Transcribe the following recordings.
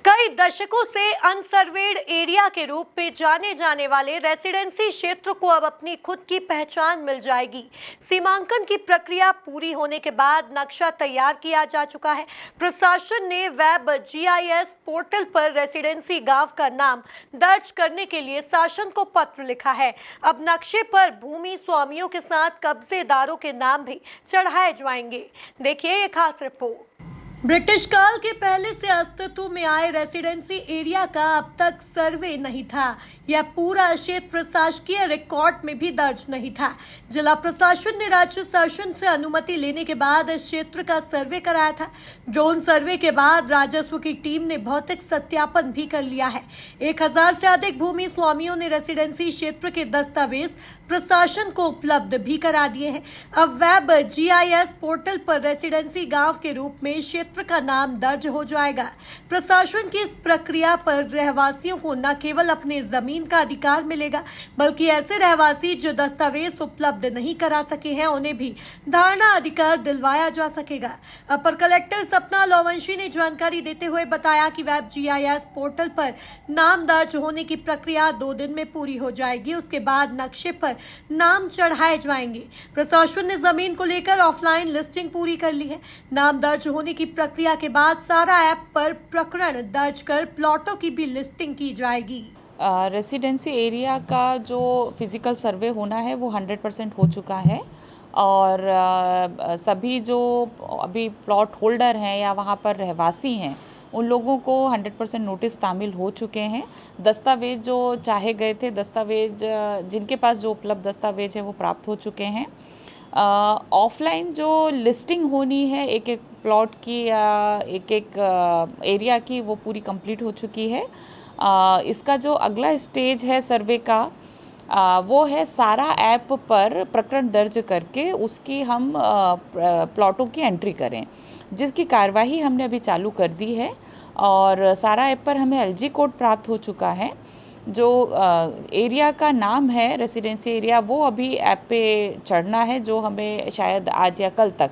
कई दशकों से अनसर्वेड एरिया के रूप में जाने जाने वाले रेसिडेंसी क्षेत्र को अब अपनी खुद की पहचान मिल जाएगी। सीमांकन की प्रक्रिया पूरी होने के बाद नक्शा तैयार किया जा चुका है। प्रशासन ने वेब जीआईएस पोर्टल पर रेसिडेंसी गांव का नाम दर्ज करने के लिए शासन को पत्र लिखा है। अब नक्शे पर भूमि स्वामियों के साथ कब्जेदारों के नाम भी चढ़ाए जाएंगे। देखिए ये खास रिपोर्ट। ब्रिटिश काल के पहले से अस्तित्व में आए रेसिडेंसी एरिया का अब तक सर्वे नहीं था। यह पूरा क्षेत्र प्रशासकीय रिकॉर्ड में भी दर्ज नहीं था। जिला प्रशासन ने राज्य शासन से अनुमति लेने के बाद इस क्षेत्र का सर्वे कराया था। ड्रोन सर्वे के बाद राजस्व की टीम ने भौतिक सत्यापन भी कर लिया है। 1000 से अधिक भूमि स्वामियों ने रेसिडेंसी क्षेत्र के दस्तावेज प्रशासन को उपलब्ध भी करा दिए हैं। अब वेब जीआईएस पोर्टल पर रेसिडेंसी गांव के रूप में क्षेत्र का नाम दर्ज हो जाएगा। प्रशासन की इस प्रक्रिया पर रहवासियों को न केवल अपने जमीन का अधिकार मिलेगा, बल्कि ऐसे रहवासी जो दस्तावेज उपलब्ध नहीं करा सके हैं उन्हें भी धारणा अधिकार दिलवाया जा सकेगा। अपर कलेक्टर सपना लोवंशी ने जानकारी देते हुए बताया कि वेब जीआईएस पोर्टल पर नाम दर्ज होने की प्रक्रिया 2 दिन में पूरी हो जाएगी। उसके बाद नक्शे पर नाम चढ़ाए जाएंगे। प्रशासन ने जमीन को लेकर ऑफलाइन लिस्टिंग पूरी कर ली है। नाम दर्ज होने की प्रक्रिया के बाद सारा ऐप पर प्रकरण दर्ज कर प्लॉटों की भी लिस्टिंग की जाएगी। रेसिडेंसी एरिया का जो फिज़िकल सर्वे होना है वो 100% हो चुका है और सभी जो अभी प्लॉट होल्डर हैं या वहाँ पर रहवासी हैं उन लोगों को 100% नोटिस तामील हो चुके हैं। दस्तावेज जो चाहे गए थे, दस्तावेज जिनके पास जो उपलब्ध दस्तावेज है वो प्राप्त हो चुके हैं। ऑफलाइन जो लिस्टिंग होनी है एक एक प्लॉट की या एक एक एरिया की, वो पूरी कंप्लीट हो चुकी है। इसका जो अगला स्टेज है सर्वे का वो है सारा ऐप पर प्रकरण दर्ज करके उसकी हम प्लॉटों की एंट्री करें, जिसकी कार्यवाही हमने अभी चालू कर दी है। और सारा ऐप पर हमें एलजी कोड प्राप्त हो चुका है। जो एरिया का नाम है रेसिडेंसी एरिया वो अभी ऐप पे चढ़ना है, जो हमें शायद आज या कल तक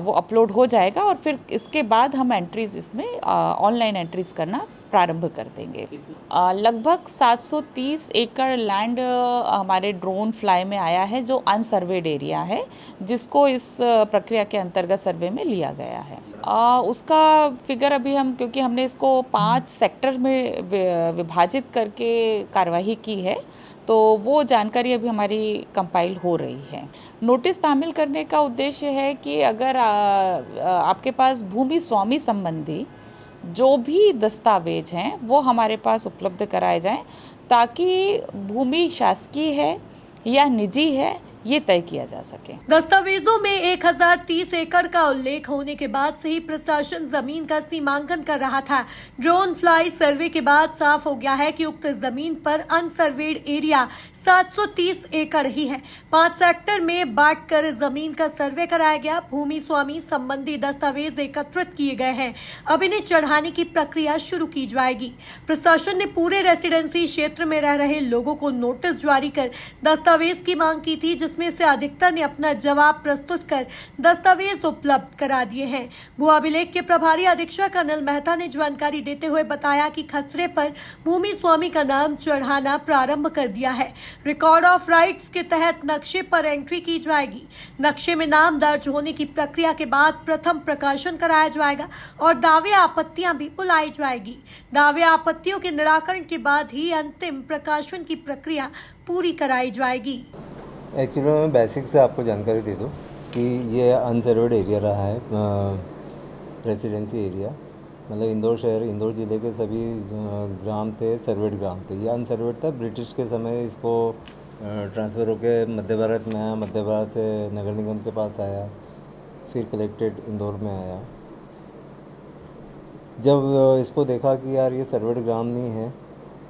वो अपलोड हो जाएगा और फिर इसके बाद हम एंट्रीज़ इसमें ऑनलाइन एंट्रीज़ करना प्रारंभ कर देंगे। लगभग 730 एकड़ लैंड हमारे ड्रोन फ्लाई में आया है जो अनसर्वेड एरिया है, जिसको इस प्रक्रिया के अंतर्गत सर्वे में लिया गया है। उसका फिगर अभी हम, क्योंकि हमने इसको 5 सेक्टर में विभाजित करके कार्यवाही की है, तो वो जानकारी अभी हमारी कंपाइल हो रही है। नोटिस तामील करने का उद्देश्य है कि अगर आपके पास भूमि स्वामी संबंधी जो भी दस्तावेज हैं वो हमारे पास उपलब्ध कराए जाएं, ताकि भूमि शासकीय है या निजी है ये तय किया जा सके। दस्तावेजों में 1030 एकड़ का उल्लेख होने के बाद से ही प्रशासन जमीन का सीमांकन कर रहा था। ड्रोन फ्लाई सर्वे के बाद साफ हो गया है कि उक्त जमीन पर अनसर्वेड एरिया 730 एकड़ ही है। 5 सेक्टर में बांटकर जमीन का सर्वे कराया गया। भूमि स्वामी संबंधी दस्तावेज एकत्रित किए गए हैं। अब इन्हें चढ़ाने की प्रक्रिया शुरू की जाएगी। प्रशासन ने पूरे रेसिडेंसी क्षेत्र में रह रहे लोगों को नोटिस जारी कर दस्तावेज की मांग की थी, जिसमें से अधिकतर ने अपना जवाब प्रस्तुत कर दस्तावेज उपलब्ध करा दिए हैं। भू अभिलेख के प्रभारी अधीक्षक अनिल मेहता ने जानकारी देते हुए बताया कि खसरे पर भूमि स्वामी का नाम चढ़ाना प्रारंभ कर दिया है। रिकॉर्ड ऑफ राइट्स के तहत नक्शे पर एंट्री की जाएगी। नक्शे में नाम दर्ज होने की प्रक्रिया के बाद प्रथम प्रकाशन कराया जाएगा और दावे आपत्तियां भी बुलाई जाएगी। दावे आपत्तियों के निराकरण के बाद ही अंतिम प्रकाशन की प्रक्रिया पूरी कराई जाएगी। एक्चुअली मैं बेसिक से आपको जानकारी दे दूं कि ये अनसर्वेड एरिया रहा है, रेसिडेंसी एरिया। मतलब इंदौर शहर, इंदौर ज़िले के सभी ग्राम थे सर्वेड ग्राम थे। ये अनसर्वेड था। ब्रिटिश के समय इसको ट्रांसफ़र होकर मध्य भारत में आया, मध्य भारत से नगर निगम के पास आया, फिर कलेक्टेड इंदौर में आया। जब इसको देखा कि यार ये सर्वेड ग्राम नहीं है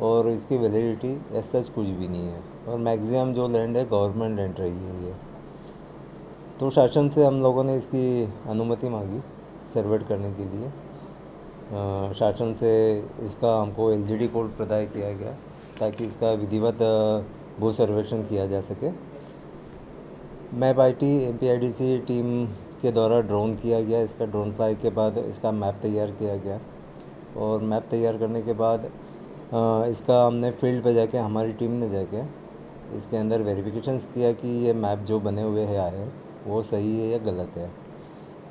और इसकी वैलिडिटी एज सच कुछ भी नहीं है और मैक्सिमम जो लैंड है गवर्नमेंट लैंड रही है ये, तो शासन से हम लोगों ने इसकी अनुमति मांगी सर्वेट करने के लिए। शासन से इसका हमको एलजीडी कोड प्रदान किया गया ताकि इसका विधिवत भू सर्वेक्षण किया जा सके। मैप आईटी एमपीआईडीसी टीम के द्वारा ड्रोन किया गया। इसका ड्रोन फ्लाई के बाद इसका मैप तैयार किया गया और मैप तैयार करने के बाद इसका हमने फील्ड पे जाके, हमारी टीम ने जाके इसके अंदर वेरिफिकेशंस किया कि ये मैप जो बने हुए हैं वो सही है या गलत है।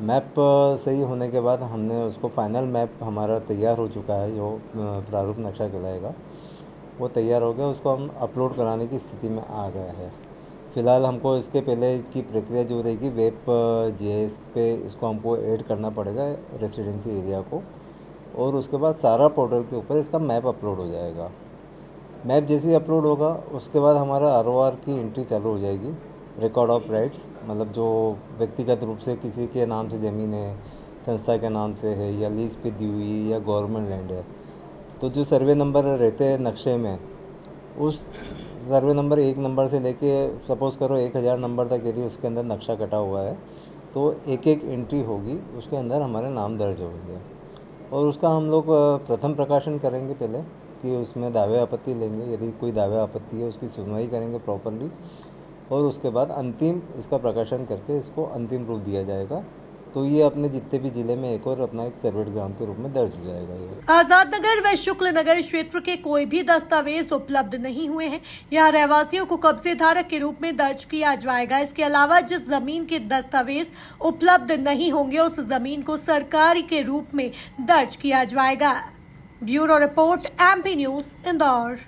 मैप सही होने के बाद हमने उसको फाइनल मैप हमारा तैयार हो चुका है, जो प्रारूप नक्शा कहलाएगा, वो तैयार हो गया। उसको हम अपलोड कराने की स्थिति में आ गया है। फ़िलहाल हमको इसके पहले की प्रक्रिया जो रहेगी, वेब जीआईएस पे इसको हमको ऐड करना पड़ेगा रेसिडेंसी एरिया को, और उसके बाद सारा पोर्टल के ऊपर इसका मैप अपलोड हो जाएगा। मैप जैसे ही अपलोड होगा उसके बाद हमारा आरओआर की एंट्री चालू हो जाएगी, रिकॉर्ड ऑफ राइट्स, मतलब जो व्यक्तिगत रूप से किसी के नाम से ज़मीन है, संस्था के नाम से है, या लीज पे दी हुई है, या गवर्नमेंट लैंड है, तो जो सर्वे नंबर रहते हैं नक्शे में, उस सर्वे नंबर 1 नंबर से लेके सपोज़ करो 1000 नंबर तक यदि उसके अंदर नक्शा कटा हुआ है, तो एक एक एंट्री होगी, उसके अंदर हमारे नाम दर्ज होंगे। और उसका हम लोग प्रथम प्रकाशन करेंगे पहले, कि उसमें दावे आपत्ति लेंगे, यदि कोई दावे आपत्ति है उसकी सुनवाई करेंगे प्रॉपरली, और उसके बाद अंतिम इसका प्रकाशन करके इसको अंतिम रूप दिया जाएगा। तो ये अपने जितने भी ज़िले में एक और अपना एक सर्वेट ग्राम के रूप में दर्ज हो जाएगा। ये आजाद नगर व शुक्ल नगर क्षेत्र के कोई भी दस्तावेज उपलब्ध नहीं हुए हैं। यहाँ रहवासियों को कब्जे धारक के रूप में दर्ज किया जाएगा। इसके अलावा जिस जमीन के दस्तावेज उपलब्ध नहीं होंगे उस जमीन को सरकारी के रूप में दर्ज किया जाएगा। Bureau report, MP news, Indore.